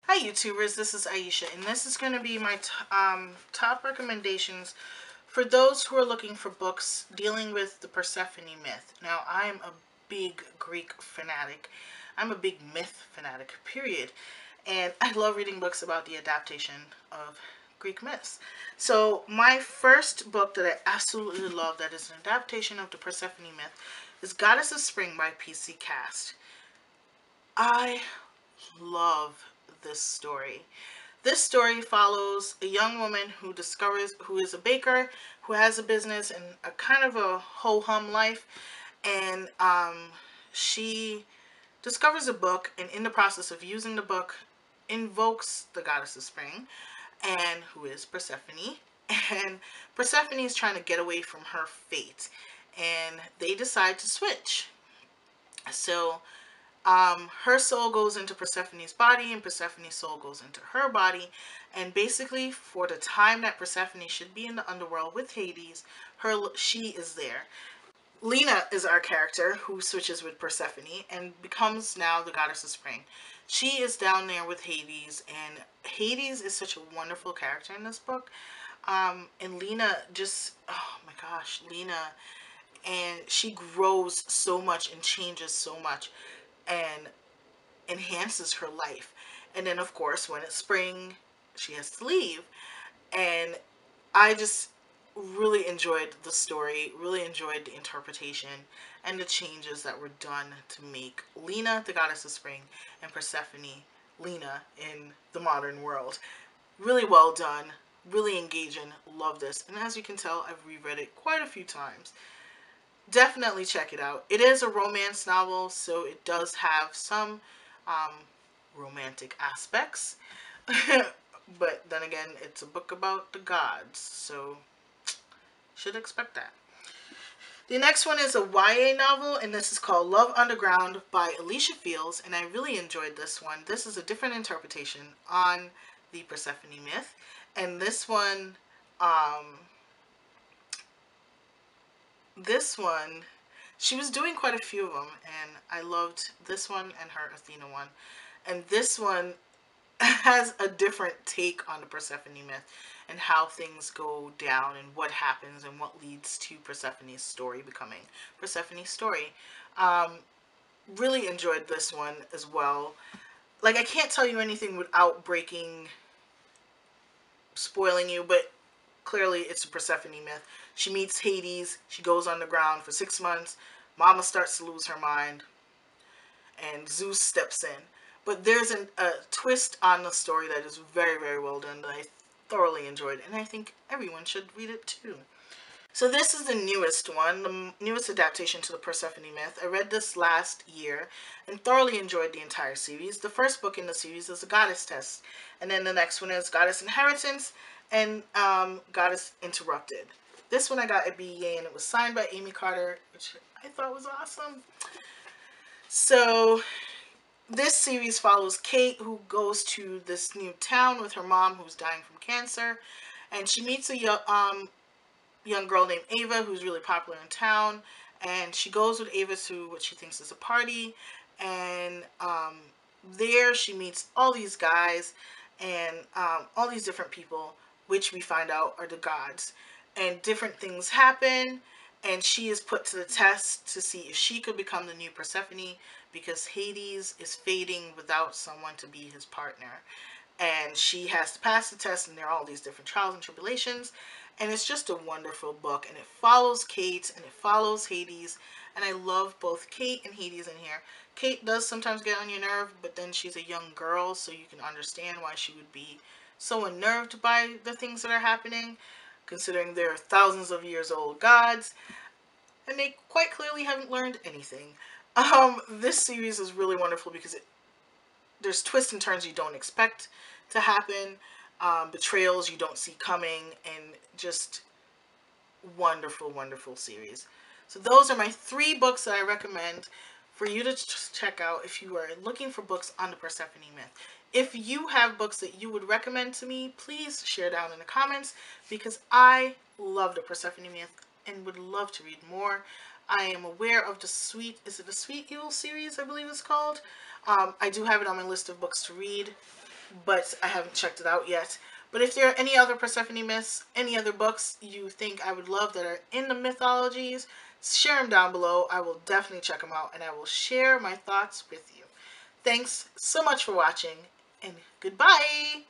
Hi YouTubers, this is Aisha, and this is going to be my top recommendations for those who are looking for books dealing with the Persephone myth. Now, I'm a big Greek fanatic. I'm a big myth fanatic, period. And I love reading books about the adaptation of Greek myths. So, my first book that I absolutely love that is an adaptation of the Persephone myth is Goddess of Spring by P.C. Cast. I love this story. This story follows a young woman who is a baker, who has a business and a kind of a ho-hum life, and she discovers a book, and in the process of using the book, invokes the goddess of spring, and who is Persephone, and Persephone is trying to get away from her fate, and they decide to switch. So her soul goes into Persephone's body, and Persephone's soul goes into her body. And basically, for the time that Persephone should be in the underworld with Hades, she is there. Lena is our character who switches with Persephone and becomes now the goddess of spring. She is down there with Hades, and Hades is such a wonderful character in this book. And Lena just, oh my gosh, Lena, and she grows so much and changes so much and enhances her life. And then, of course, when it's spring, she has to leave. And I just really enjoyed the story, really enjoyed the interpretation and the changes that were done to make Lena the goddess of spring and Persephone Lena in the modern world. Really well done, really engaging, love this. And as you can tell, I've reread it quite a few times. Definitely check it out. It is a romance novel, so it does have some um, romantic aspects. But then again, it's a book about the gods, so should expect that. The next one is a YA novel, and this is called Love Underground by Alicia Fields, and I really enjoyed this one. This is a different interpretation on the Persephone myth, and um, this one, she was doing quite a few of them, and I loved this one and her Athena one. And this one has a different take on the Persephone myth and how things go down and what happens and what leads to Persephone's story becoming Persephone's story. Um, really enjoyed this one as well. Like, I can't tell you anything without spoiling you, but clearly it's a Persephone myth. She meets Hades, she goes underground for 6 months, Mama starts to lose her mind, and Zeus steps in. But there's a twist on the story that is very, very well done that I thoroughly enjoyed, and I think everyone should read it too. So this is the newest one, the newest adaptation to the Persephone myth. I read this last year and thoroughly enjoyed the entire series. The first book in the series is the Goddess Test, and then the next one is Goddess Inheritance and Goddess Interrupted. This one I got at BEA, and it was signed by Amy Carter, which I thought was awesome. So this series follows Kate, who goes to this new town with her mom, who's dying from cancer, and she meets a young girl named Ava, who's really popular in town, and she goes with Ava to what she thinks is a party, and there she meets all these guys and all these different people, which we find out are the gods, and different things happen, and she is put to the test to see if she could become the new Persephone, because Hades is fading without someone to be his partner. And she has to pass the test, and there are all these different trials and tribulations. And it's just a wonderful book, and it follows Kate and it follows Hades, and I love both Kate and Hades in here. Kate does sometimes get on your nerve, but then she's a young girl, so you can understand why she would be so unnerved by the things that are happening, considering they're thousands of years old gods, and they quite clearly haven't learned anything. This series is really wonderful because there's twists and turns you don't expect to happen, betrayals you don't see coming, and just wonderful, wonderful series. So those are my 3 books that I recommend for you to check out if you are looking for books on the Persephone myth. If you have books that you would recommend to me, please share down in the comments, because I love the Persephone myth and would love to read more. I am aware of the is it the Sweet Evil series, I believe it's called? I do have it on my list of books to read. but I haven't checked it out yet. But if there are any other Persephone myths, any other books you think I would love that are in the mythologies, share them down below. I will definitely check them out and I will share my thoughts with you. Thanks so much for watching, and goodbye!